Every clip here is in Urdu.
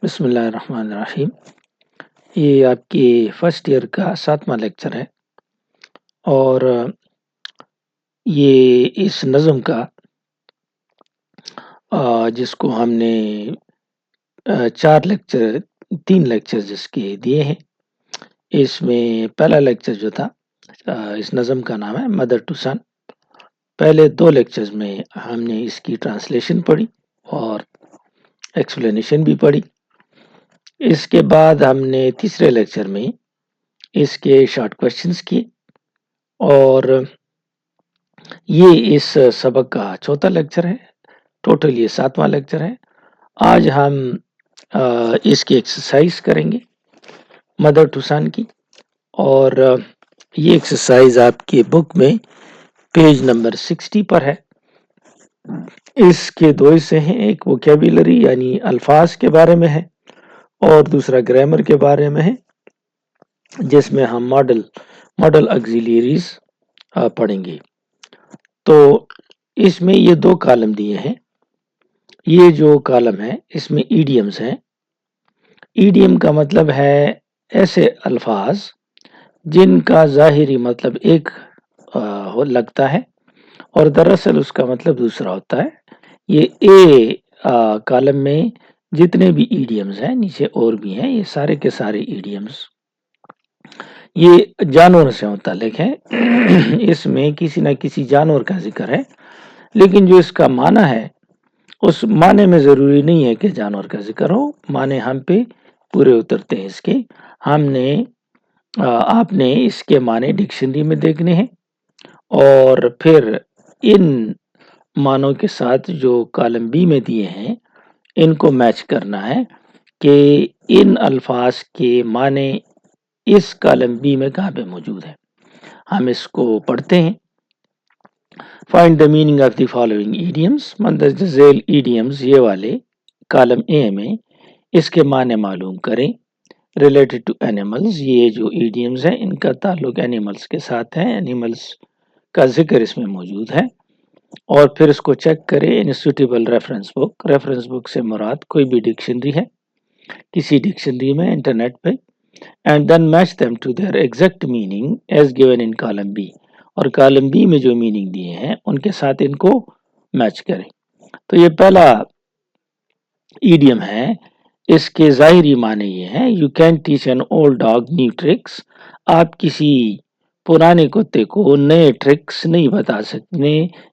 بسم اللہ الرحمن الرحیم۔ یہ آپ کی فرسٹ ایئر کا 7واں لیکچر ہے اور یہ اس نظم کا جس کو ہم نے 3 لیکچر جس کے دیے ہیں، اس میں پہلا لیکچر جو تھا اس نظم کا نام ہے مدر ٹو سن۔ پہلے 2 لیکچرز میں ہم نے اس کی ٹرانسلیشن پڑھی اور ایکسپلینیشن بھی پڑھی۔ اس کے بعد ہم نے تیسرے لیکچر میں اس کے شارٹ کویشچنز کیے اور یہ اس سبق کا چوتھا لیکچر ہے۔ ٹوٹل یہ 7واں لیکچر ہے۔ آج ہم اس کی ایکسرسائز کریں گے مدر ٹو سن کی، اور یہ ایکسرسائز آپ کے بک میں پیج نمبر 60 پر ہے۔ اس کے 2 حصے ہیں، ایک ووکیبولری یعنی الفاظ کے بارے میں ہے اور دوسرا گرامر کے بارے میں ہے، جس میں ہم ماڈل ایگزیلیریز پڑھیں گے۔ تو اس میں یہ 2 کالم دیے ہیں۔ یہ جو کالم ہے اس میں ایڈیمز ہیں۔ ایڈیم کا مطلب ہے ایسے الفاظ جن کا ظاہری مطلب ایک لگتا ہے اور دراصل اس کا مطلب دوسرا ہوتا ہے۔ یہ کالم میں جتنے بھی ایڈیمز ہیں، نیچے اور بھی ہیں، یہ سارے کے سارے ایڈیمز یہ جانور سے متعلق ہے۔ اس میں کسی نہ کسی جانور کا ذکر ہے، لیکن جو اس کا معنی ہے اس معنی میں ضروری نہیں ہے کہ جانور کا ذکر ہو۔ معنی ہم پہ پورے اترتے ہیں اس کے۔ آپ نے اس کے معنی ڈکشنری میں دیکھنے ہیں اور پھر ان معنوں کے ساتھ جو کالم بی میں دیے ہیں ان کو میچ کرنا ہے کہ ان الفاظ کے معنی اس کالم بی میں کہاں پہ موجود ہے۔ ہم اس کو پڑھتے ہیں۔ Find the meaning of the following idioms, مندرجہ ذیل ایڈیمز یہ والے کالم اے میں اس کے معنی معلوم کریں۔ ریلیٹڈ ٹو اینیملز، یہ جو ایڈیمز ہیں ان کا تعلق اینیملز کے ساتھ ہے، اینیملز کا ذکر اس میں موجود ہے، اور پھر اس کو چیک کریں in suitable reference book. Reference book سے مراد کوئی بھی ڈکشنری ہے، کسی ڈکشنری میں انٹرنیٹ پہ، and then match them to their exact meaning as given in column B، اور کالم بی میں جو میننگ دیے ہیں ان کے ساتھ ان کو میچ کریں۔ تو یہ پہلا ایڈیم ہے، اس کے ظاہری معنی یہ ہے you can teach an old dog new tricks، آپ کسی پرانے کتے کو نئے ٹرکس نہیں بتا سکتے،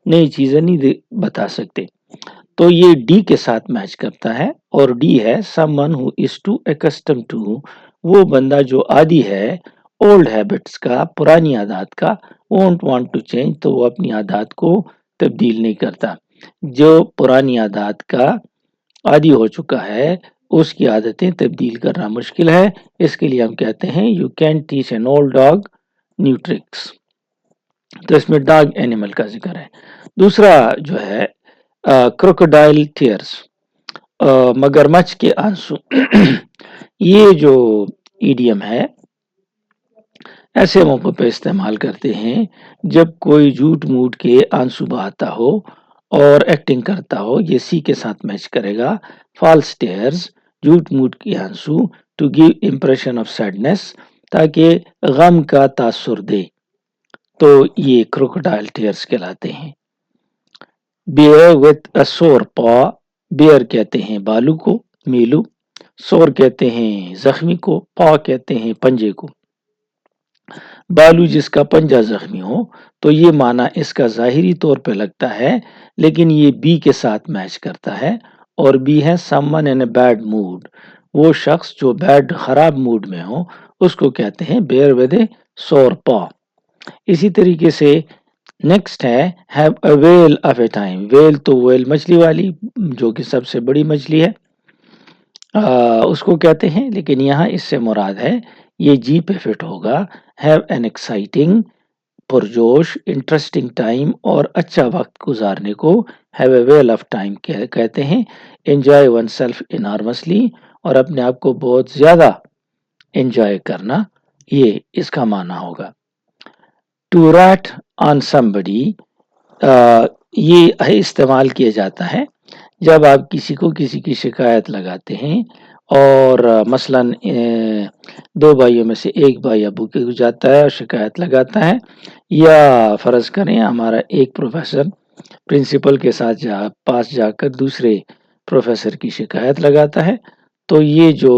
نئی چیزیں نہیں بتا سکتے۔ تو یہ ڈی کے ساتھ میچ کرتا ہے، اور ڈی ہے someone who is too accustomed to، وہ بندہ جو عادی ہے اولڈ ہیبٹس کا، پرانی عادات کا، won't want to change، تو وہ اپنی عادات کو تبدیل نہیں کرتا۔ جو پرانی عادات کا عادی ہو چکا ہے اس کی عادتیں تبدیل کرنا مشکل ہے، اس کے لیے ہم کہتے ہیں you can teach an old dog new tricks۔ تو اس میں ڈاگ اینیمل کا ذکر ہے۔ دوسرا جو ہے کروکوڈائل ٹیئرز، مگرمچھ کے آنسو۔ یہ جو ایڈیم ہے ایسے موقع پہ استعمال کرتے ہیں جب کوئی جھوٹ موٹ کے آنسو بہاتا ہو اور ایکٹنگ کرتا ہو۔ یہ سی کے ساتھ میچ کرے گا۔ فالس ٹیئرز، جھوٹ موٹ کے آنسو، to give impression of sadness, تاکہ غم کا تاثر دے، تو یہ کروکوڈائل ٹیئرز کہلاتے ہیں۔ بیئر وتھ اے سور پا، بیئر کہتے ہیں بالو کو، میلو، سور کہتے ہیں زخمی کو، پا کہتے ہیں پنجے کو۔ بالو جس کا پنجہ زخمی ہو، تو یہ معنی اس کا ظاہری طور پہ لگتا ہے، لیکن یہ بی کے ساتھ میچ کرتا ہے، اور بی ہے someone in a bad mood، وہ شخص جو خراب موڈ میں ہو اس کو کہتے ہیں bear with a sore paw۔ اسی طریقے سے نیکسٹ ہے have a whale of a time، whale تو whale مچھلی والی جو کہ سب سے بڑی مچھلی ہے، اس کو کہتے ہیں، لیکن یہاں اس سے مراد ہے یہ جی پہ فٹ ہوگا۔ have an exciting، پرجوش، انٹرسٹنگ ٹائم، اور اچھا وقت گزارنے کو have a whale of time کہتے ہیں۔ enjoy oneself enormously، اور اپنے آپ کو بہت زیادہ انجوائے کرنا، یہ اس کا معنی ہوگا۔ to rat on somebody، یہ استعمال کیا جاتا ہے جب آپ کسی کو کسی کی شکایت لگاتے ہیں اور مثلاً دو بھائیوں میں سے ایک بھائی ابو کے جاتا ہے اور شکایت لگاتا ہے، یا فرض کریں ہمارا ایک پروفیسر پرنسپل کے ساتھ پاس جا کر دوسرے پروفیسر کی شکایت لگاتا ہے، تو یہ جو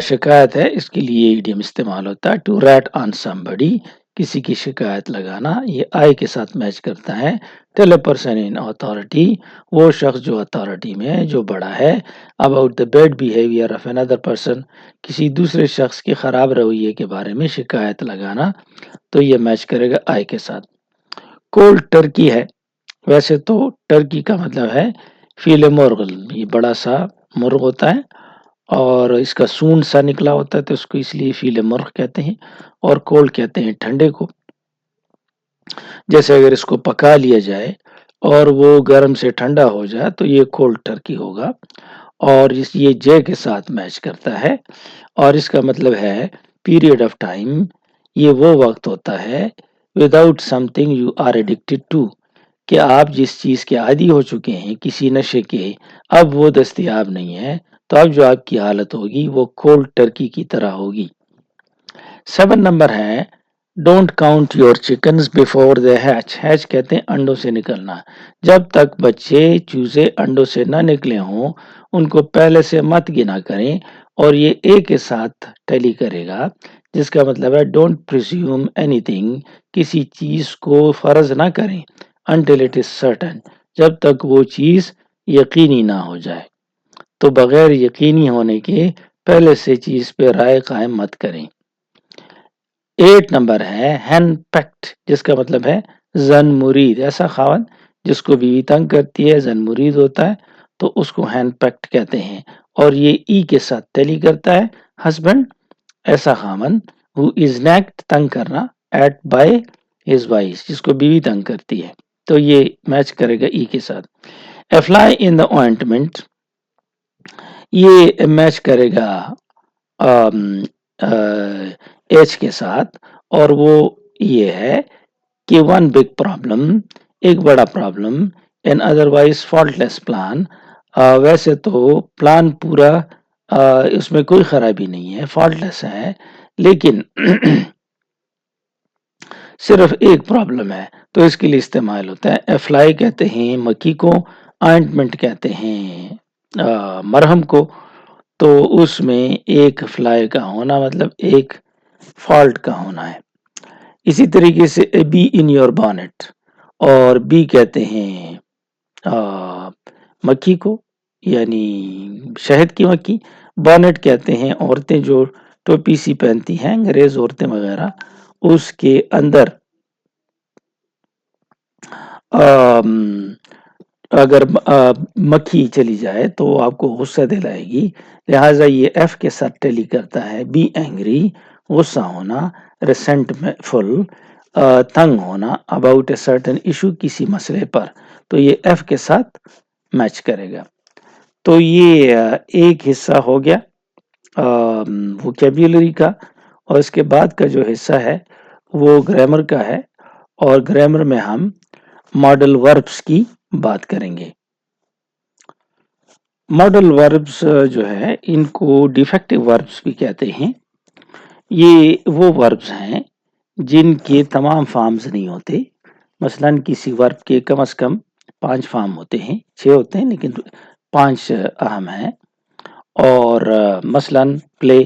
شکایت ہے اس کے لیے ایڈیم استعمال ہوتا ہے ٹو ریٹ آن somebody، کسی کی شکایت لگانا۔ یہ آئی کے ساتھ میچ کرتا ہے tell a person in authority، وہ شخص جو اتھارٹی میں ہے، جو بڑا ہے، about the bad behavior of another person، کسی دوسرے شخص کے خراب رویے کے بارے میں شکایت لگانا، تو یہ میچ کرے گا آئی کے ساتھ۔ کولڈ ٹرکی ہے، ویسے تو ٹرکی کا مطلب ہے فیل مرغل، یہ بڑا سا مرغ ہوتا ہے اور اس کا سونڈ سا نکلا ہوتا ہے، تو اس کو اس لیے فیل مرغ کہتے ہیں، اور کولڈ کہتے ہیں ٹھنڈے کو۔ جیسے اگر اس کو پکا لیا جائے اور وہ گرم سے ٹھنڈا ہو جائے تو یہ کولڈ ٹرکی ہوگا، اور یہ جے کے ساتھ میچ کرتا ہے، اور اس کا مطلب ہے پیریڈ آف ٹائم، یہ وہ وقت ہوتا ہے without something you are addicted to, کہ آپ جس چیز کے عادی ہو چکے ہیں، کسی نشے کے، اب وہ دستیاب نہیں ہے، تو اب جو آپ کی حالت ہوگی وہ کولڈ ٹرکی کی طرح ہوگی۔ 7 نمبر ہے don't count your chickens before they ہیچ، ہیچ کہتے ہیں انڈوں سے نکلنا، جب تک بچے چوزے انڈوں سے نہ نکلے ہوں ان کو پہلے سے مت گنا کریں، اور یہ اے کے ساتھ ٹیلی کرے گا، جس کا مطلب ہے ڈونٹ پریزیوم اینی تھنگ، کسی چیز کو فرض نہ کریں، until it is certain، جب تک وہ چیز یقینی نہ ہو جائے، تو بغیر یقینی ہونے کے پہلے سے چیز پہ رائے قائم مت کریں۔ 8 نمبر ہے ہین پیکٹ، جس کا مطلب ہے زن مرید، ایسا خاوند جس کو بیوی تنگ کرتی ہے، زن مرید ہوتا ہے، تو اس کو ہین پیکٹ کہتے ہیں، اور یہ ای کے ساتھ ٹیلی کرتا ہے ہسبینڈ، ایسا خاوند who is nagged، تنگ کرنا، at by his wife، جس کو بیوی تنگ کرتی ہے، تو یہ میچ کرے گا ای کے ساتھ۔ A fly in the ointment، یہ میچ کرے گا ایچ کے ساتھ، اور وہ یہ ہے کہ ون بگ پرابلم، ایک بڑا پرابلم، این ادروائز فالٹلیس پلان، ویسے تو پلان پورا اس میں کوئی خرابی نہیں ہے، فالٹلیس ہے، لیکن صرف ایک پرابلم ہے، تو اس کے لیے استعمال ہوتا ہے افلائی کہتے ہیں مکھی کو، آئنٹمنٹ کہتے ہیں مرہم کو، تو اس میں ایک فلائی کا ہونا مطلب ایک فالٹ کا ہونا ہے۔ اسی طریقے سے بی ان یور بانٹ، اور بی کہتے ہیں مکھی کو، یعنی شہد کی مکھی، بانٹ کہتے ہیں عورتیں جو ٹوپی سی پہنتی ہیں، انگریز عورتیں وغیرہ، اس کے اندر اگر مکھی چلی جائے تو آپ کو غصہ دلائے گی، لہٰذا یہ ایف کے ساتھ ٹیلی کرتا ہے بی اینگری، غصہ ہونا، ریسنٹ فل، تنگ ہونا، اباؤٹ اے سرٹن ایشو، کسی مسئلے پر، تو یہ ایف کے ساتھ میچ کرے گا۔ تو یہ ایک حصہ ہو گیا ووکیبولری کا، اور اس کے بعد کا جو حصہ ہے وہ گرامر کا ہے، اور گرامر میں ہم ماڈل وربس کی بات کریں گے۔ ماڈل وربس جو ہے ان کو ڈیفیکٹو وربس بھی کہتے ہیں، یہ وہ وربس ہیں جن کے تمام فارمز نہیں ہوتے، مثلا کسی ورب کے کم از کم 5 فارم ہوتے ہیں، 6 ہوتے ہیں لیکن 5 اہم ہیں، اور مثلا پلے،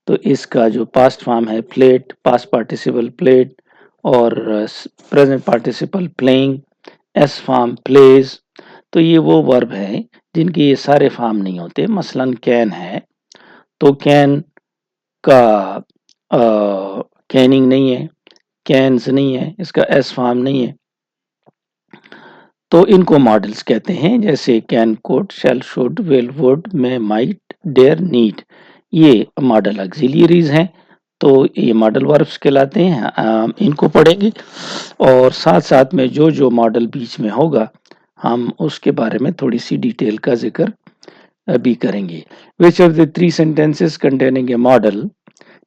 تو اس کا جو پاسٹ فارم ہے پلیٹ، پاسٹ پارٹیسپل پلیٹ، اور present participle playing, S form please, تو یہ وہ ورب ہیں جن کے یہ سارے فارم نہیں ہوتے، مثلا کین ہے تو کین کا کیننگ نہیں ہے، کینز نہیں ہے، اس کا ایس فارم نہیں ہے، تو ان کو ماڈلز کہتے ہیں، جیسے can, could, shall, should, will, would, may, might, dare, need, یہ ماڈل آگزیلیریز ہیں، تو یہ ماڈل وربس کہلاتے ہیں، ان کو پڑھیں گے، اور ساتھ ساتھ میں جو ماڈل بیچ میں ہوگا ہم اس کے بارے میں تھوڑی سی ڈیٹیل کا ذکر بھی کریں گے۔ which of the 3 sentences containing a model،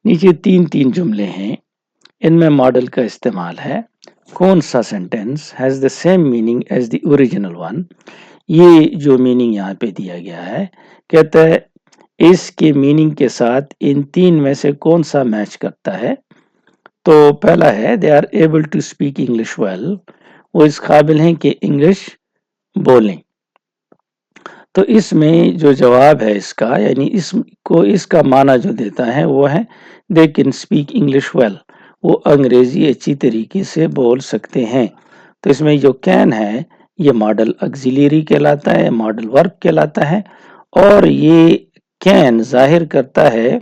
نیچے 3 جملے ہیں، ان میں ماڈل کا استعمال ہے، کون سا sentence has the same meaning as the original one، یہ جو میننگ یہاں پہ دیا گیا ہے، کہتا ہے اس کے میننگ کے ساتھ ان 3 میں سے کون سا میچ کرتا ہے؟ تو پہلا ہے they are able to speak English well، وہ اس قابل ہیں کہ انگلش بولیں۔ تو اس میں جو جواب ہے اس کا، یعنی اس کا معنی جو دیتا ہے وہ ہے they can speak English well، وہ انگریزی اچھی طریقے سے بول سکتے ہیں۔ تو اس میں جو can ہے یہ ماڈل auxiliary کہلاتا ہے، ماڈل ورب کہلاتا ہے، اور یہ can ظاہر کرتا ہے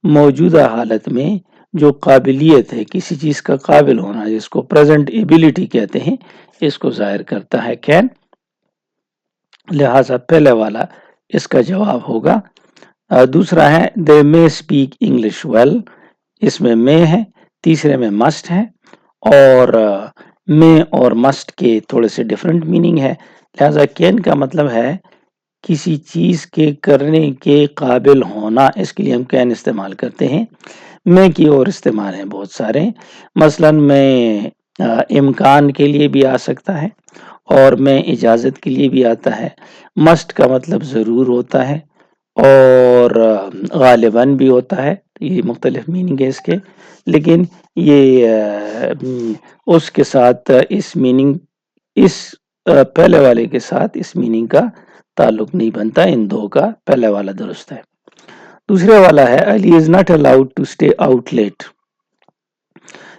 موجودہ حالت میں جو قابلیت ہے، کسی چیز کا قابل ہونا، جس کو پریزنٹ ایبیلٹی کہتے ہیں، اس کو ظاہر کرتا ہے can، لہٰذا پہلے والا اس کا جواب ہوگا۔ دوسرا ہے they may speak English well، اس میں may ہے، تیسرے میں must ہے، اور may اور must کے تھوڑے سے ڈیفرنٹ میننگ ہے، لہٰذا can کا مطلب ہے کسی چیز کے کرنے کے قابل ہونا، اس کے لیے ہم can استعمال کرتے ہیں۔ میں کی اور استعمال ہیں بہت سارے، مثلا میں امکان کے لیے بھی آ سکتا ہے، اور میں اجازت کے لیے بھی آتا ہے۔ مسٹ کا مطلب ضرور ہوتا ہے، اور غالباً بھی ہوتا ہے، یہ مختلف میننگ ہے اس کے، لیکن یہ اس کے ساتھ اس میننگ، اس پہلے والے کے ساتھ اس میننگ کا تعلق نہیں بنتا، ان دو کا پہلے والا درست ہے۔ دوسرے والا ہے Ali is not allowed to stay out late,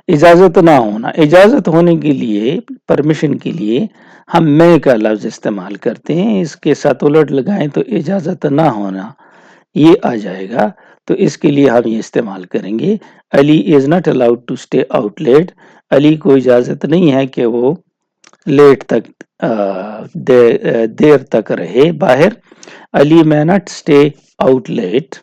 اجازت نہ ہونا۔ اجازت ہونے کے لیے، پرمیشن کے لیے ہم میں کا لفظ استعمال کرتے ہیں، اس کے ساتھ الٹ لگائیں تو اجازت نہ ہونا یہ آ جائے گا، تو اس کے لیے ہم یہ استعمال کریں گے Ali is not allowed to stay out late, Ali کو اجازت نہیں ہے کہ وہ لیٹ تک دیر تک رہے باہر۔ علی may not stay out late،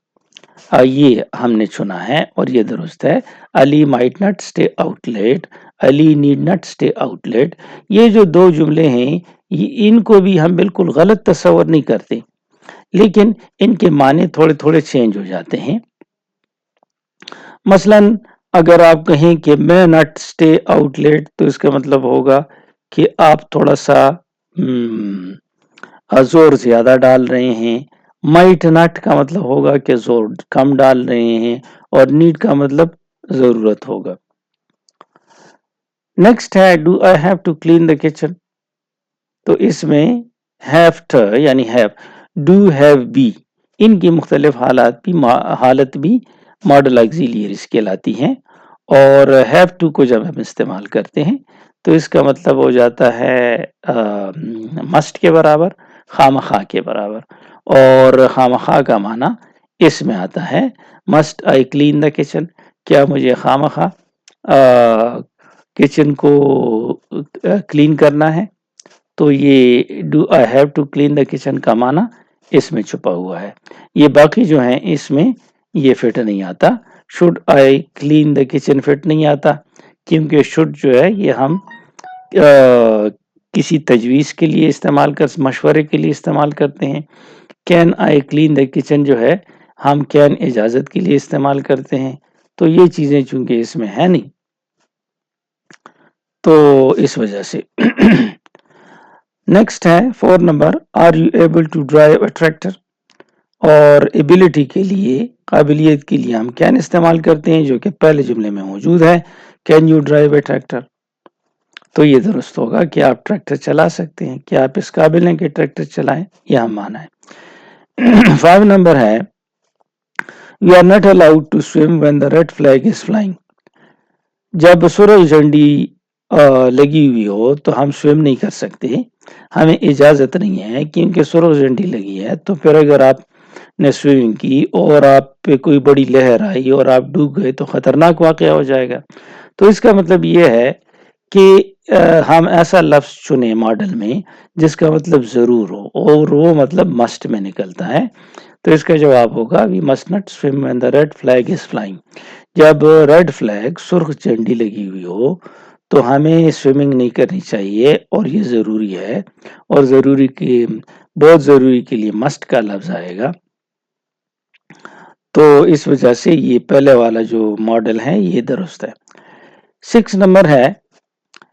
یہ ہم نے چنا ہے اور یہ درست ہے۔ علی might not stay out late، Ali need not stay out late۔ یہ جو دو جملے ہیں ان کو بھی ہم بالکل غلط تصور نہیں کرتے، لیکن ان کے معنی تھوڑے تھوڑے چینج ہو جاتے ہیں۔ مثلا اگر آپ کہیں کہ میں not stay out late، تو اس کا مطلب ہوگا کہ آپ تھوڑا سا زور زیادہ ڈال رہے ہیں۔ might not کا مطلب ہوگا کہ زور کم ڈال رہے ہیں، اور need کا مطلب ضرورت ہوگا۔ نیکسٹ ہے do I have to clean the kitchen، تو اس میں have to یعنی have، do have be، ان کی مختلف حالت بھی ماڈل auxiliaries کہلاتی ہیں، اور have to کو جب ہم استعمال کرتے ہیں تو اس کا مطلب ہو جاتا ہے must کے برابر، خامخواہ کے برابر، اور خامخواہ کا معنی اس میں آتا ہے must I clean the kitchen، کیا مجھے خامخواہ کچن کو کلین کرنا ہے؟ تو یہ do I have to clean the kitchen کا معنی اس میں چھپا ہوا ہے۔ یہ باقی جو ہیں اس میں یہ فٹ نہیں آتا، should I clean the kitchen fit نہیں آتا، کیونکہ should جو ہے یہ ہم کسی تجویز کے لیے استعمال مشورے کے لیے استعمال کرتے ہیں۔ can I clean the kitchen جو ہے ہم can اجازت کے لیے استعمال کرتے ہیں، تو یہ چیزیں چونکہ اس میں ہے نہیں، تو اس وجہ سے۔ نیکسٹ ہے 4 number are you able to drive a tractor، اور ایبلٹی کے لیے، قابلیت کے لیے ہم can استعمال کرتے ہیں جو کہ پہلے جملے میں موجود ہے can you drive a tractor، تو یہ درست ہوگا کہ آپ ٹریکٹر چلا سکتے ہیں، کیا آپ اس قابل ہیں کہ ٹریکٹر چلائیں، یہ ہم مانا ہے۔ 5 نمبر ہے you are not allowed to swim when the red flag is flying، جب سرخ جھنڈی لگی ہوئی ہو تو ہم سوئم نہیں کر سکتے، ہمیں اجازت نہیں ہے، کیونکہ سرخ جھنڈی لگی ہے، تو پھر اگر آپ نے سوئمنگ کی اور آپ پہ کوئی بڑی لہر آئی اور آپ ڈوب گئے تو خطرناک واقعہ ہو جائے گا۔ تو اس کا مطلب یہ ہے کہ ہم ایسا لفظ چنیں ماڈل میں جس کا مطلب ضرور ہو، اور وہ مطلب مسٹ میں نکلتا ہے، تو اس کا جواب ہوگا we must not swim when the red flag is flying، جب ریڈ فلیگ سرخ جھنڈی لگی ہوئی ہو تو ہمیں سوئمنگ نہیں کرنی چاہیے، اور یہ ضروری ہے، اور ضروری کی بہت ضروری کے لیے مسٹ کا لفظ آئے گا، تو اس وجہ سے یہ پہلے والا جو ماڈل ہے یہ درست ہے۔ 6 نمبر ہے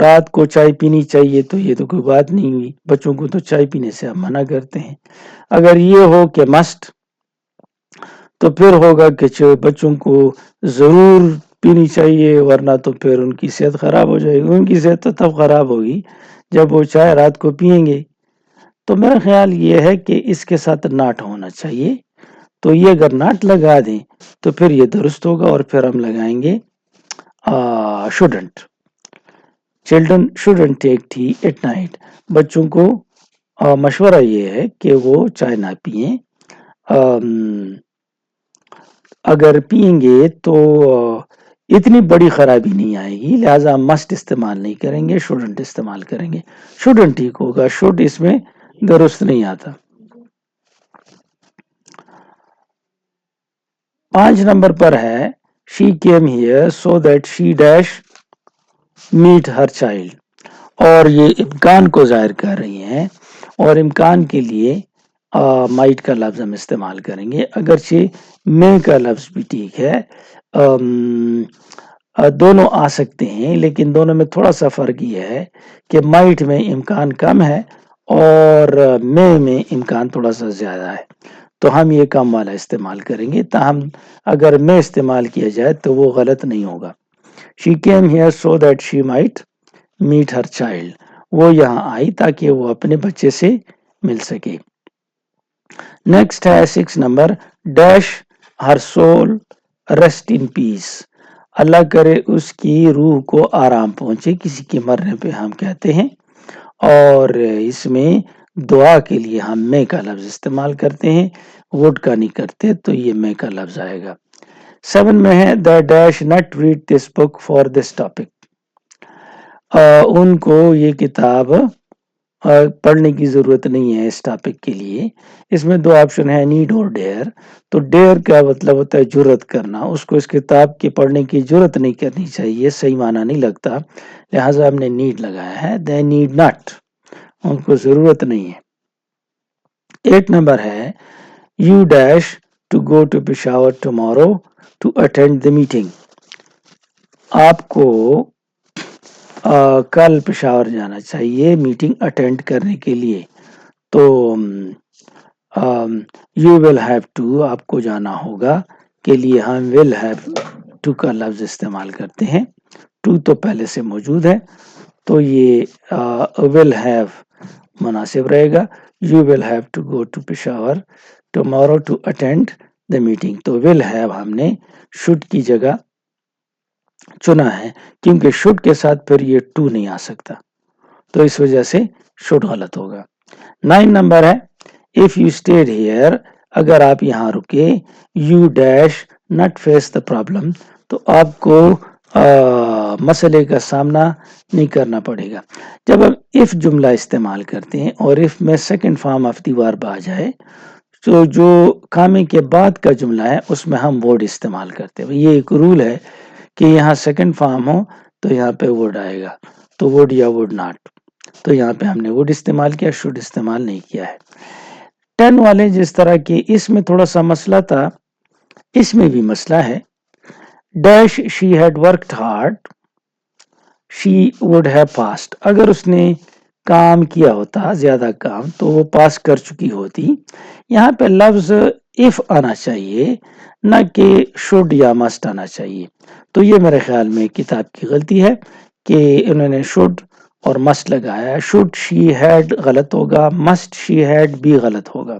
رات کو چائے پینی چاہیے تو یہ تو کوئی بات نہیں ہوئی، بچوں کو تو چائے پینے سے ہم منع کرتے ہیں۔ اگر یہ ہو کہ مسٹ، تو پھر ہوگا کہ بچوں کو ضرور پینی چاہیے، ورنہ تو پھر ان کی صحت خراب ہو جائے گی۔ ان کی صحت تو تب خراب ہوگی جب وہ چائے رات کو پئیں گے۔ تو میرا خیال یہ ہے کہ اس کے ساتھ ناٹ ہونا چاہیے، تو یہ اگر ناٹ لگا دیں تو پھر یہ درست ہوگا، اور پھر ہم لگائیں گے shouldn't, children shouldn't take tea at night. بچوں کو مشورہ یہ ہے کہ وہ چائے نہ پئیں، اگر پئیں گے تو اتنی بڑی خرابی نہیں آئے گی، لہٰذا ہم مسٹ استعمال نہیں کریں گے، شوڈنٹ استعمال کریں گے۔ شوڈنٹ ٹھیک ہوگا، شوڈ اس میں درست نہیں آتا۔ 5 نمبر پر ہے she came here so that she dash meet her child، اور یہ امکان کو ظاہر کر رہی ہیں، اور امکان کے لیے مائٹ کا لفظ ہم استعمال کریں گے، اگرچہ میں کا لفظ بھی ٹھیک ہے، دونوں آ سکتے ہیں، لیکن دونوں میں تھوڑا سا فرق یہ ہے کہ مائٹ میں امکان کم ہے اور میں امکان تھوڑا سا زیادہ ہے، تو ہم یہ کم والا استعمال کریں گے، تاہم اگر میں استعمال کیا جائے تو وہ غلط نہیں ہوگا۔ She came here so that she might meet her child، وہ یہاں آئی تاکہ وہ اپنے بچے سے مل سکے۔ نیکسٹ ہے 6 number, dash her soul rest in peace, اللہ کرے اس کی روح کو آرام پہنچے، کسی کے مرنے پہ ہم کہتے ہیں، اور اس میں دعا کے لیے ہم میں کا لفظ استعمال کرتے ہیں، وڈ کا نہیں کرتے، تو یہ میں کا لفظ آئے گا۔ 7 میں ہے the dash not read this book for this topic، ان کو یہ کتاب پڑھنے کی ضرورت نہیں ہے اس ٹاپک کے لیے۔ اس میں 2 آپشن ہے، نیڈ اور ڈیئر، تو ڈیئر کا مطلب ہوتا ہے جرت کرنا، اس کو اس کتاب کی پڑھنے کی جرت نہیں کرنی چاہیے، صحیح معنی نہیں لگتا، لہٰذا ہم نے نیڈ لگایا ہے، they need not، ان کو ضرورت نہیں ہے۔ 8 نمبر ہے you dash to go to Peshawar tomorrow to attend the meeting، آپ کو کل پشاور جانا چاہیے میٹنگ اٹینڈ کرنے کے لیے، تو یو ول ہیو ٹو، آپ کو جانا ہوگا کے لیے ہم ول ہیو ٹو کا لفظ استعمال کرتے ہیں، ٹو تو پہلے سے موجود ہے تو یہ ول ہیو مناسب رہے گا۔ You will have to go to Peshawar tomorrow to attend the meeting, تو ول ہیو ہم نے شوڈ کی جگہ چنا ہے، کیونکہ شوڈ کے ساتھ پھر یہ ٹو نہیں آ سکتا، تو اس وجہ سے شوڈ غلط ہوگا۔ 9 نمبر ہے if you stayed here، اگر آپ یہاں رکے، you dash not face the problem، تو آپ کو مسئلے کا سامنا نہیں کرنا پڑے گا۔ جب ہم if جملہ استعمال کرتے ہیں اور if میں سیکنڈ فارم آف دی ورب آ جائے، تو جو کامے کے بعد کا جملہ ہے اس میں ہم ورڈ استعمال کرتے ہیں، یہ ایک رول ہے کہ یہاں سیکنڈ فارم ہو تو یہاں پہ ورڈ آئے گا، تو ورڈ یا ورڈ ناٹ، تو یہاں پہ ہم نے ورڈ استعمال کیا، شوڈ استعمال نہیں کیا ہے۔ 10 والے جس طرح کہ اس میں تھوڑا سا مسئلہ تھا، اس میں بھی مسئلہ ہے، dash she had worked hard she would have passed, اگر اس نے کام کیا ہوتا زیادہ کام تو وہ پاس کر چکی ہوتی، یہاں پہ لفظ if آنا چاہیے نہ کہ should یا must آنا چاہیے، تو یہ میرے خیال میں کتاب کی غلطی ہے کہ انہوں نے should اور must لگایا، should she had غلط ہوگا، must she had بھی غلط ہوگا،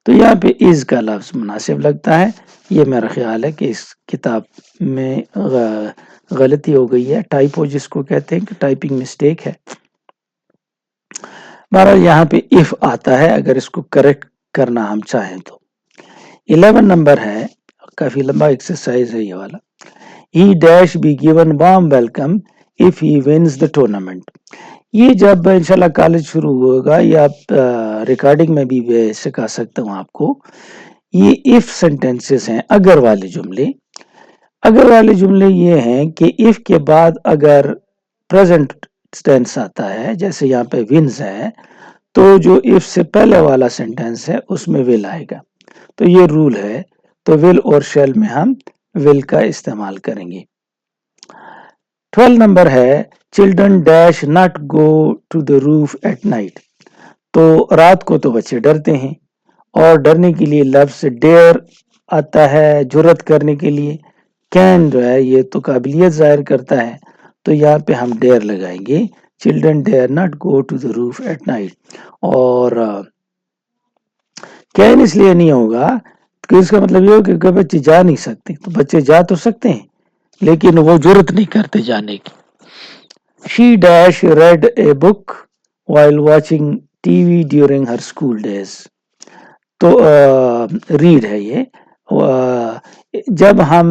تو یہاں پہ is کا لفظ مناسب لگتا ہے۔ یہ میرا خیال ہے کہ اس کتاب میں غلطی ہو گئی ہے، ٹائپو جس کو کہتے ہیں کہ ٹائپنگ مسٹیک ہے۔ بہرحال یہاں پہ if آتا ہے اگر اس کو کریکٹ کرنا ہم چاہیں تو۔ 11 نمبر ہے، کافی لمبا ایکسرسائز ہے یہ والا، he dash be given warm welcome if he wins the tournament، یہ جب انشاءاللہ کالج شروع ہوگا یا ریکارڈنگ میں بھی سکھا سکتا ہوں آپ کو، یہ if سینٹینسز ہیں، اگر والے جملے، اگر والے جملے یہ ہیں کہ if کے بعد اگر present tense آتا ہے، جیسے یہاں پہ wins ہے، تو جو if سے پہلے والا سینٹینس ہے اس میں will آئے گا، تو یہ رول ہے، تو will اور shall میں ہم will کا استعمال کریں گے۔ 12 نمبر ہے children dash not go to the roof at night. تو رات کو تو بچے ڈرتے ہیں اور ڈرنے کے لیے لفظ ڈیئر آتا ہے جرت کرنے کے لیے. کین جو ہے یہ تو قابلیت ظاہر کرتا ہے تو یہاں پہ ہم ڈیئر لگائیں گے. Children dare not go to the roof at night. اور کین اس لیے نہیں ہوگا کہ اس کا مطلب یہ ہو کہ بچے جا نہیں سکتے. تو بچے جا تو سکتے ہیں لیکن وہ جرت نہیں کرتے جانے کی. She dash read a book while watching T V during her school days. تو ریڈ ہے یہ. جب ہم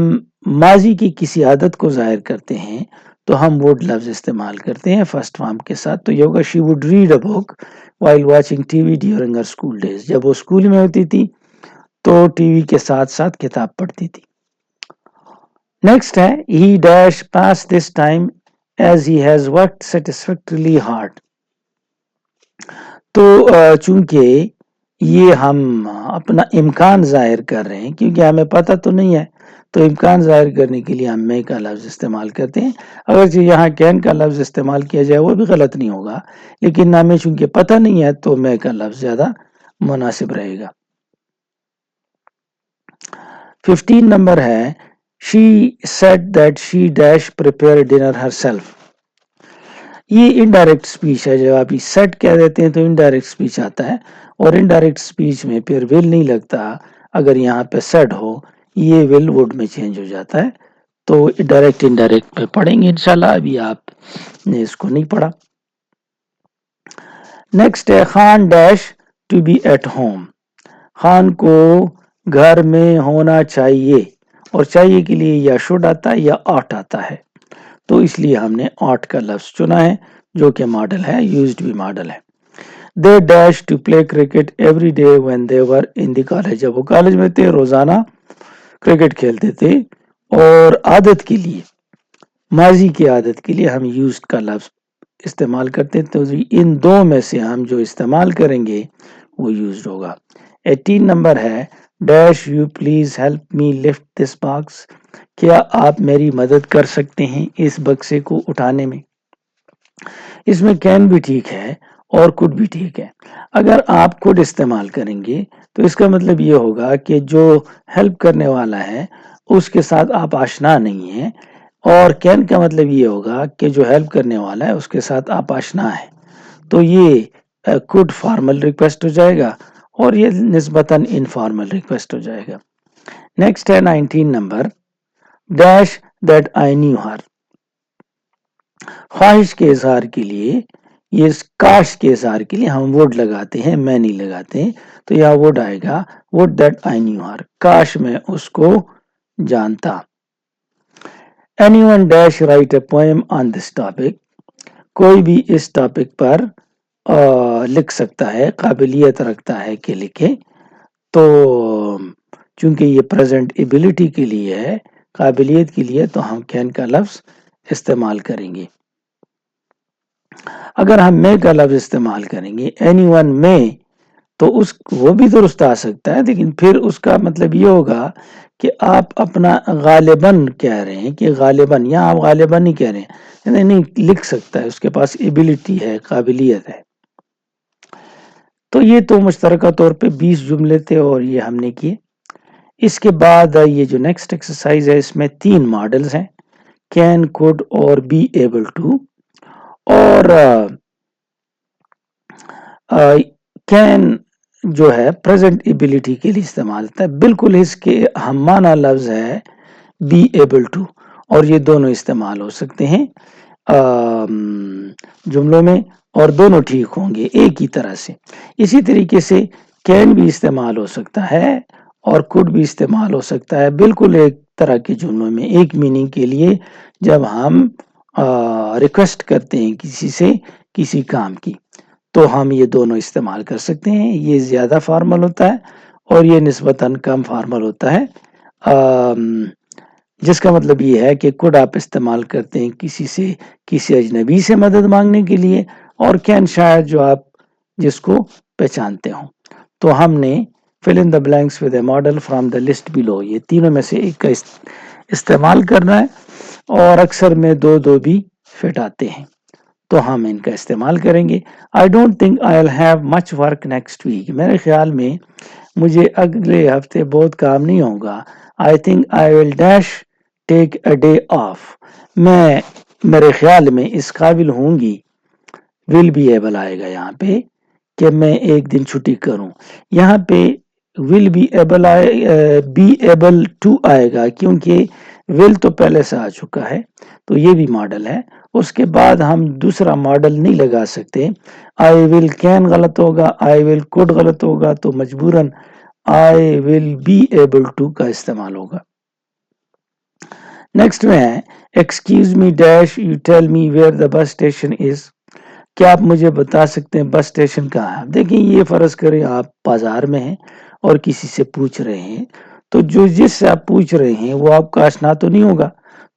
ماضی کی کسی عادت کو ظاہر کرتے ہیں تو ہم وڈ لفظ استعمال کرتے ہیں فرسٹ فارم کے ساتھ. تو یہ ہوگا she would read a book while watching T V during her school days. جب وہ اسکول میں ہوتی تھی تو ٹی وی کے ساتھ ساتھ کتاب پڑھتی تھی. نیکسٹ ہے he dash pass this time as he has worked satisfactorily hard. تو چونکہ یہ ہم اپنا امکان ظاہر کر رہے ہیں کیونکہ ہمیں پتہ تو نہیں ہے تو امکان ظاہر کرنے کے لیے ہم میں کا لفظ استعمال کرتے ہیں. اگرچہ یہاں کین کا لفظ استعمال کیا جائے وہ بھی غلط نہیں ہوگا لیکن ہمیں چونکہ پتہ نہیں ہے تو میں کا لفظ زیادہ مناسب رہے گا. 15 نمبر ہے she said that she dash prepare dinner herself. یہ انڈائریکٹ سپیچ ہے. جب آپ سیٹ کہہ دیتے ہیں تو انڈائریکٹ سپیچ آتا ہے اور انڈائریکٹ سپیچ میں پھر ول نہیں لگتا. اگر یہاں پہ سیڈ ہو یہ ول وڈ میں چینج ہو جاتا ہے. تو ڈائریکٹ انڈائریکٹ پہ پڑھیں گے انشاءاللہ. ابھی آپ نے اس کو نہیں پڑھا. نیکسٹ ہے Khan dash to be at home. Khan کو گھر میں ہونا چاہیے اور چاہیے کے لیے یا شوڈ آتا ہے یا آٹ آتا ہے. تو اس لیے ہم نے آٹ کا لفظ چنا ہے جو کہ ماڈل ہے یوزڈ بھی ماڈل ہے. They dash to play cricket every day when they were in the college. جب وہ کالج میں تھے روزانہ کرکٹ کھیلتے تھے. اور عادت کے لیے ماضی کی عادت کے لیے ہم یوزڈ کا لفظ استعمال کرتے ہیں. تو ان دو میں سے ہم جو استعمال کریں گے وہ یوزڈ ہوگا. 18 نمبر ہے dash you please help me lift this box. کیا آپ میری مدد کر سکتے ہیں اس بکسے کو اٹھانے میں. اس میں کین بھی ٹھیک ہے اور could بھی ٹھیک ہے. اگر آپ could استعمال کریں گے تو اس کا مطلب یہ ہوگا کہ جو ہیلپ کرنے والا ہے اس کے ساتھ آپ آشنا نہیں ہیں اور کین کا مطلب یہ ہوگا کہ جو ہیلپ کرنے والا ہے اس کے ساتھ آپ آشنا ہیں. تو یہ could فارمل ریکویسٹ ہو جائے گا اور یہ نسبتاً انفارمل ریکویسٹ ہو جائے گا. نیکسٹ ہے 19 number dash that I knew her. خواہش کے اظہار کے لیے یہ کاش کے اظہار کے لیے ہم وڈ لگاتے ہیں میں نہیں لگاتے ہیں. تو یہاں وڈ آئے گا وڈ دیٹ آئی نیو ہر. کاش میں اس کو جانتا. Any one dash right a poem on this topic. کوئی بھی اس ٹاپک پر لکھ سکتا ہے قابلیت رکھتا ہے کہ لکھے. تو چونکہ یہ پریزنٹ ایبلٹی کے لیے ہے قابلیت کے لیے تو ہم کین کا لفظ استعمال کریں گے. اگر ہم میں کا لفظ استعمال کریں گے اینی ون میں تو وہ بھی درست آ سکتا ہے لیکن پھر اس کا مطلب یہ ہوگا کہ آپ اپنا غالباً کہہ رہے ہیں کہ غالباً یہاں آپ غالباً نہیں کہہ رہے ہیں نہیں لکھ سکتا ہے اس کے پاس ایبلٹی ہے قابلیت ہے. تو یہ تو مشترکہ طور پہ 20 جملے تھے اور یہ ہم نے کیے. اس کے بعد یہ جو نیکسٹ ایکسرسائز ہے اس میں 3 ماڈلز ہیں کین کوڈ اور بی ایبل ٹو. اور کین جو ہے پریزنٹ ایبلٹی کے لیے استعمال ہوتا ہے. بالکل اس کے ہم معنی لفظ ہے بی ایبل ٹو اور یہ دونوں استعمال ہو سکتے ہیں جملوں میں اور دونوں ٹھیک ہوں گے ایک ہی طرح سے. اسی طریقے سے کین بھی استعمال ہو سکتا ہے اور could بھی استعمال ہو سکتا ہے بالکل ایک طرح کے جملوں میں ایک میننگ کے لیے جب ہم ریکویسٹ کرتے ہیں کسی سے کسی کام کی تو ہم یہ دونوں استعمال کر سکتے ہیں. یہ زیادہ فارمل ہوتا ہے اور یہ نسبتاً کم فارمل ہوتا ہے جس کا مطلب یہ ہے کہ could آپ استعمال کرتے ہیں کسی سے کسی اجنبی سے مدد مانگنے کے لیے اور کین شاید جو آپ جس کو پہچانتے ہوں. تو ہم نے fill in the blanks with a model from the list below یہ تینوں میں سے ایک کا استعمال کرنا ہے اور اکثر میں دو دو بھی فٹ آتے ہیں، تو ہم ان کا استعمال کریں گے. I don't think I will have much work next week. میرے خیال میں مجھے اگلے ہفتے بہت کام نہیں ہوگا. I think I will dash take a day of. میں میرے خیال میں اس قابل ہوں گی، ول بی ایبل آئے گا یہاں پہ، کہ میں ایک دن چھٹی کروں. یہاں پہ will be able be able to آئے گا، کیونکہ ول تو پہلے سے آ چکا ہے، تو یہ بھی ماڈل ہے. اس کے بعد ہم دوسرا ماڈل نہیں لگا سکتے. آئی ول کین غلط ہوگا، آئی ول کوڈ غلط ہوگا، تو مجبوراً آئی ول بی ایبل ٹو کا استعمال ہوگا. نیکسٹ میں ہے excuse me dash you tell me where the bus station is. کیا آپ مجھے بتا سکتے ہیں بس اسٹیشن کہاں ہے؟ دیکھیں، یہ فرض کریں آپ بازار میں ہیں اور کسی سے پوچھ رہے ہیں، تو جس سے آپ پوچھ رہے ہیں وہ آپ کا آشنا تو نہیں ہوگا،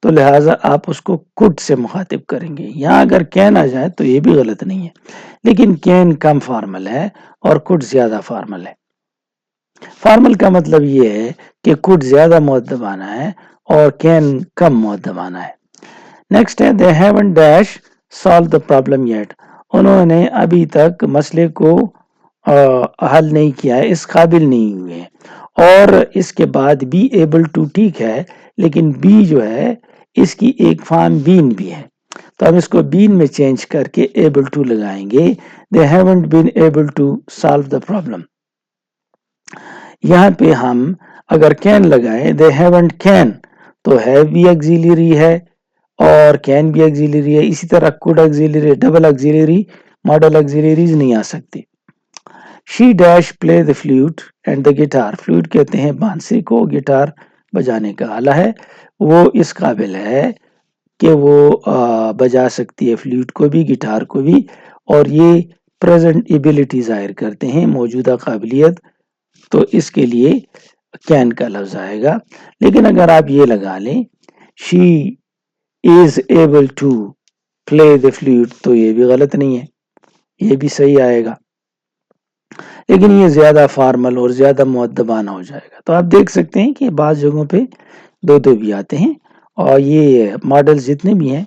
تو لہٰذا آپ اس کو کڈ سے مخاطب کریں گے. یہاں اگر کین آ جائے تو یہ بھی غلط نہیں ہے، لیکن کین کم فارمل ہے اور کڈ زیادہ فارمل ہے. فارمل کا مطلب یہ ہے کہ کڈ زیادہ مؤدبانہ ہے اور کین کم مؤدبانہ ہے. نیکسٹ ہے they haven't dash solved the problem yet. انہوں نے ابھی تک مسئلے کو حل نہیں کیا ہے، اس قابل نہیں ہوئے ہیں. اور اس کے بعد be able to ٹھیک ہے، لیکن بی جو ہے اس کی ایک فارم بین بھی ہے، تو ہم اس کو بین میں چینج کر کے able to لگائیں گے. they haven't been able to solve the problem. یہاں پہ ہم اگر can لگائیں they haven't can، تو have بھی auxiliary ہے اور can بھی auxiliary ہے. اسی طرح could auxiliary، double auxiliary، model auxiliaries نہیں آ سکتے. she dash play the flute and the guitar. flute کہتے ہیں بانسری کو، گٹار بجانے کا آلہ ہے. وہ اس قابل ہے کہ وہ بجا سکتی ہے فلوٹ کو بھی، گٹار کو بھی، اور یہ پریزنٹ ایبلٹی ظاہر کرتے ہیں، موجودہ قابلیت. تو اس کے لیے کین کا لفظ آئے گا. لیکن اگر آپ یہ لگا لیں she is able to play the flute، تو یہ بھی غلط نہیں ہے، یہ بھی صحیح آئے گا، لیکن یہ زیادہ فارمل اور زیادہ مؤدبانہ ہو جائے گا. تو آپ دیکھ سکتے ہیں کہ بعض جگہوں پہ دو دو بھی آتے ہیں، اور یہ ماڈل جتنے بھی ہیں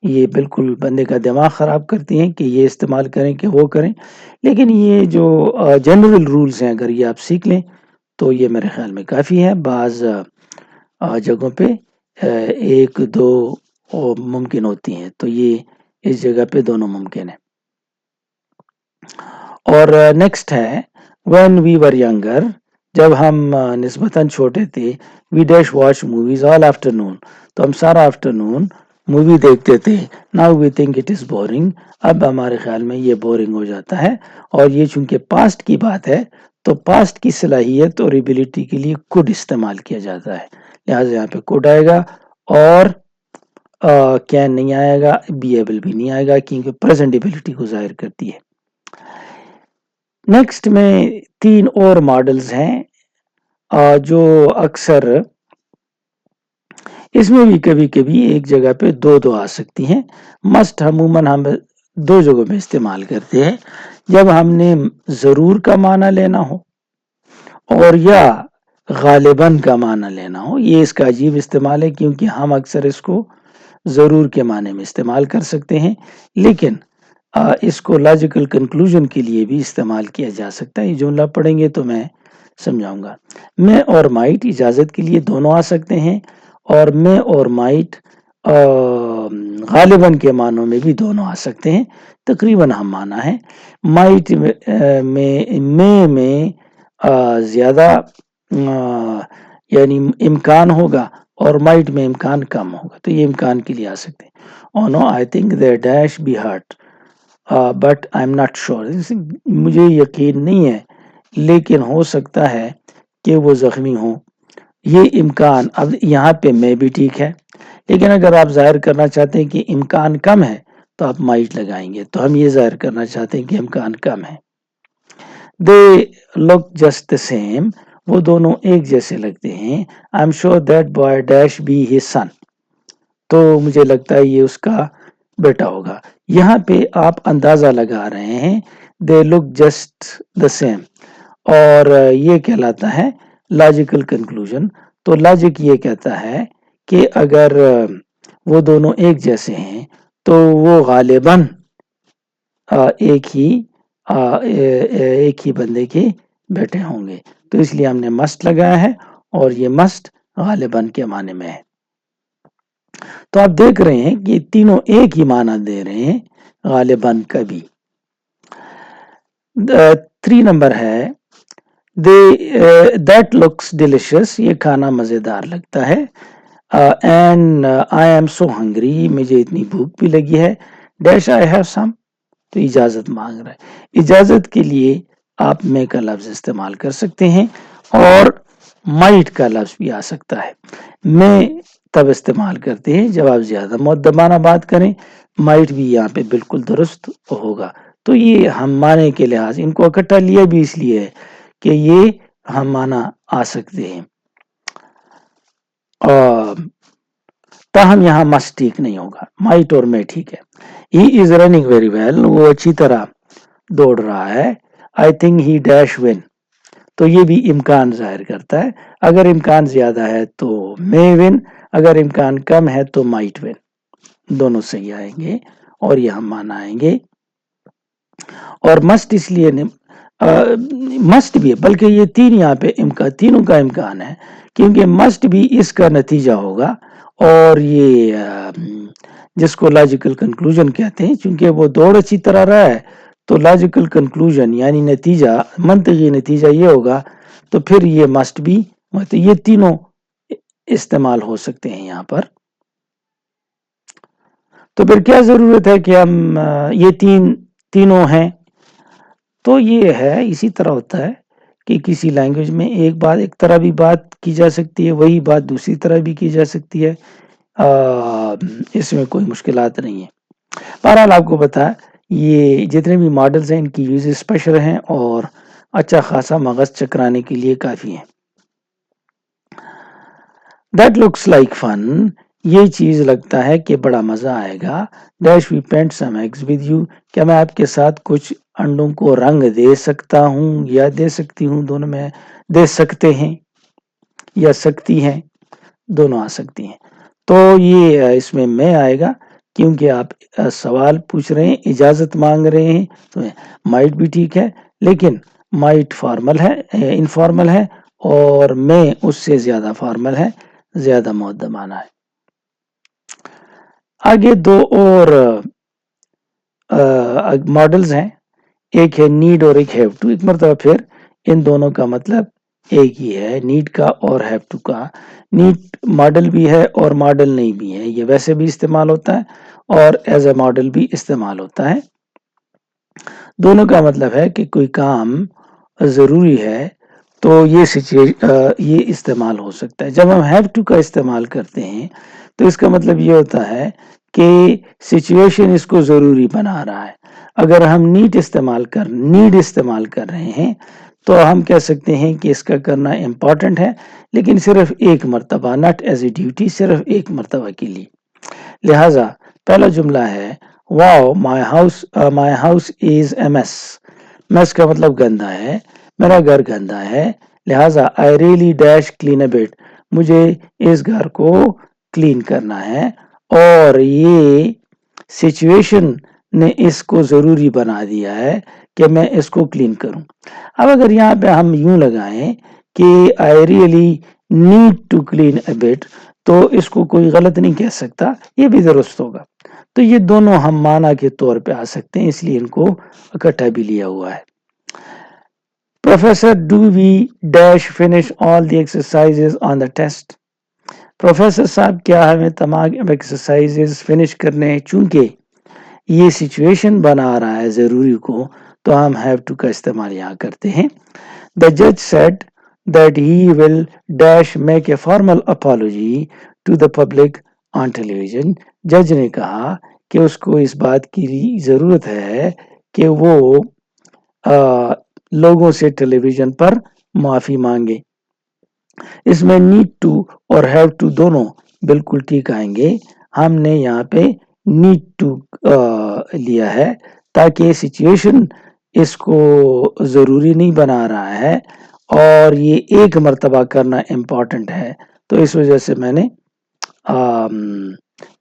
یہ بالکل بندے کا دماغ خراب کرتی ہیں کہ یہ استعمال کریں کہ وہ کریں. لیکن یہ جو جنرل رولز ہیں اگر یہ آپ سیکھ لیں تو یہ میرے خیال میں کافی ہے. بعض جگہوں پہ ایک دو ممکن ہوتی ہیں، تو یہ اس جگہ پہ دونوں ممکن ہیں. اور نیکسٹ ہے when we were younger. جب ہم نسبتاً چھوٹے تھے we dash watch movies all afternoon. تو ہم سارا آفٹرنون مووی دیکھتے تھے. now we think it is boring. اب ہمارے خیال میں یہ بورنگ ہو جاتا ہے، اور یہ چونکہ پاسٹ کی بات ہے تو پاسٹ کی صلاحیت اور ایبلٹی کے لیے could استعمال کیا جاتا ہے، لہٰذا یہاں پہ could آئے گا اور کین نہیں آئے گا، بی ایبل بھی نہیں آئے گا، کیونکہ پریزنٹ ایبلٹی کو ظاہر کرتی ہے. نیکسٹ میں تین اور ماڈلز ہیں جو اکثر اس میں بھی کبھی کبھی ایک جگہ پہ دو دو آ سکتی ہیں. مسٹ عموماً ہم دو جگہوں میں استعمال کرتے ہیں، جب ہم نے ضرور کا معنی لینا ہو اور یا غالباً کا معنی لینا ہو. یہ اس کا عجیب استعمال ہے کیونکہ ہم اکثر اس کو ضرور کے معنی میں استعمال کر سکتے ہیں، لیکن اس کو لاجیکل کنکلوژن کے لیے بھی استعمال کیا جا سکتا ہے. یہ جملہ پڑھیں گے تو میں سمجھاؤں گا. میں اور مائٹ اجازت کے لیے دونوں آ سکتے ہیں، اور میں اور مائٹ غالباً کے معنوں میں بھی دونوں آ سکتے ہیں. تقریباً ہم معنی ہے. مائٹ میں زیادہ یعنی امکان ہوگا اور مائٹ میں امکان کم ہوگا، تو یہ امکان کے لیے آ سکتے ہیں. oh no I think they dash be hurt but I'm not sure. مجھے یقین نہیں ہے لیکن ہو سکتا ہے کہ وہ زخمی ہوں. یہ امکان، اب یہاں پہ میں بھی ٹھیک ہے، لیکن اگر آپ ظاہر کرنا چاہتے ہیں کہ امکان کم ہے تو آپ مائٹ لگائیں گے. تو ہم یہ ظاہر کرنا چاہتے ہیں کہ امکان کم ہے. they look just the same. وہ دونوں ایک جیسے لگتے ہیں. I'm sure that boy dash be his son. تو مجھے لگتا ہے یہ اس کا بیٹا ہوگا. یہاں پہ آپ اندازہ لگا رہے ہیں they look just the same، اور یہ کہلاتا ہے لاجیکل کنکلوژن. تو لاجک یہ کہتا ہے کہ اگر وہ دونوں ایک جیسے ہیں تو وہ غالباً ایک ہی بندے کے بیٹے ہوں گے، تو اس لیے ہم نے مسٹ لگایا ہے اور یہ مسٹ غالباً کے معنی میں ہے۔ تو آپ دیکھ رہے ہیں کہ تینوں ایک ہی معنی دے رہے ہیں غالباً کا بھی۔ 3 نمبر ہے دیٹ لکس ڈیلیشیس، یہ کھانا مزیدار لگتا ہے، and I am so hungry, مجھے اتنی بھوک بھی لگی ہے، ڈیش آئی ہیو سم، تو اجازت مانگ رہا ہے۔ اجازت کے لیے آپ میں کا لفظ استعمال کر سکتے ہیں اور مائٹ کا لفظ بھی آ سکتا ہے۔ میں تب استعمال کرتے ہیں جب آپ زیادہ مؤدبانہ بات کریں، مائٹ بھی یہاں پہ بالکل درست ہوگا۔ تو یہ ہم معنی کے لحاظ ان کو اکٹھا لیا بھی اس لیے ہے کہ یہ ہم معنی آ سکتے ہیں، تاہم یہاں مسٹ ٹھیک نہیں ہوگا، مائٹ اور میں ٹھیک ہے۔ ہی از رننگ ویری ویل، وہ اچھی طرح دوڑ رہا ہے، I think he dash one, تو یہ بھی امکان ظاہر کرتا ہے، اگر امکان زیادہ ہے تو میں ون، اگر امکان کم ہے تو مائٹ ون، دونوں صحیح آئیں گے اور یہ ہم معنی آئیں گے۔ اور مسٹ اس لیے مسٹ بھی ہے، بلکہ یہ یہاں پہ تینوں کا امکان ہے، کیونکہ مسٹ بھی اس کا نتیجہ ہوگا، اور یہ جس کو لاجیکل کنکلوژن کہتے ہیں، چونکہ وہ دوڑ اچھی طرح رہا ہے تو لاجیکل کنکلوژن یعنی نتیجہ، منطقی نتیجہ یہ ہوگا، تو پھر یہ مسٹ بھی، یہ تینوں استعمال ہو سکتے ہیں یہاں پر۔ تو پھر کیا ضرورت ہے کہ ہم یہ تینوں ہیں؟ تو یہ ہے، اسی طرح ہوتا ہے کہ کسی لینگویج میں ایک طرح بھی بات کی جا سکتی ہے، وہی بات دوسری طرح بھی کی جا سکتی ہے، اس میں کوئی مشکلات نہیں ہے۔ بہرحال آپ کو پتا یہ جتنے بھی ماڈلز ہیں ان کی یوز اسپیشل ہیں اور اچھا خاصا مغز چکرانے کے لیے کافی ہیں۔ That looks like fun، یہ چیز لگتا ہے کہ بڑا مزہ آئے گا، dash we paint some eggs with you, کیا میں آپ کے ساتھ کچھ انڈوں کو رنگ دے سکتا ہوں یا دے سکتی ہوں، دونوں میں دے سکتے ہیں یا سکتی ہیں، دونوں آ سکتی ہیں۔ تو یہ اس میں آئے گا کیونکہ آپ سوال پوچھ رہے ہیں، اجازت مانگ رہے ہیں، تو مائٹ بھی ٹھیک ہے، لیکن مائٹ فارمل ہے، انفارمل ہے، اور میں اس سے زیادہ فارمل ہے، زیادہ مؤدبانہ ہے۔ آگے دو اور ماڈلز ہیں، ایک ہے نیڈ اور ایک ہیو ٹو، ایک مرتبہ پھر ان دونوں کا مطلب ایک ہی ہے، نیڈ کا اور ہیو ٹو کا۔ نیڈ ماڈل بھی ہے اور ماڈل نہیں بھی ہے، یہ ویسے بھی استعمال ہوتا ہے اور ایز اے ماڈل بھی استعمال ہوتا ہے۔ دونوں کا مطلب ہے کہ کوئی کام ضروری ہے تو یہ استعمال ہو سکتا ہے۔ جب ہم ہیو ٹو کا استعمال کرتے ہیں تو اس کا مطلب یہ ہوتا ہے کہ سچویشن اس کو ضروری بنا رہا ہے۔ اگر ہم نیڈ استعمال کر رہے ہیں تو ہم کہہ سکتے ہیں کہ اس کا کرنا امپورٹنٹ ہے، لیکن صرف ایک مرتبہ، ناٹ ایز اے ڈیوٹی، صرف ایک مرتبہ کے لیے۔ لہٰذا پہلا جملہ ہے wow my house is a mess, mess کا مطلب گندا ہے، میرا گھر گندا ہے، لہٰذا I really dash clean a bit, مجھے اس گھر کو کلین کرنا ہے، اور یہ سچویشن نے اس کو ضروری بنا دیا ہے کہ میں اس کو کلین کروں۔ اب اگر یہاں پہ ہم یوں لگائیں کہ I really need to clean a bit, تو اس کو کوئی غلط نہیں کہہ سکتا، یہ بھی درست ہوگا۔ تو یہ دونوں ہم معنی کے طور پہ آ سکتے ہیں، اس لیے ان کو اکٹھا بھی لیا ہوا ہے۔ Professor do we dash finish all the exercises on the test, professor صاحب کیا ہمیں تمام ایکسرسائزز فنش کرنے ہیں؟ چونکہ یہ سچویشن بنا رہا ہے ضروری کو، تو ہم ہیو ٹو کا استعمال یہاں کرتے ہیں۔ The judge said that he will dash make a formal apology to the public on television، جج نے کہا کہ اس کو اس بات کی ضرورت ہے کہ وہ لوگوں سے ٹیلی ویژن پر معافی مانگے۔ اس میں نیڈ ٹو اور ہیو ٹو دونوں بالکل ٹھیک آئیں گے، ہم نے یہاں پہ نیڈ ٹو لیا ہے تاکہ سچویشن اس کو ضروری نہیں بنا رہا ہے اور یہ ایک مرتبہ کرنا امپورٹنٹ ہے، تو اس وجہ سے میں نے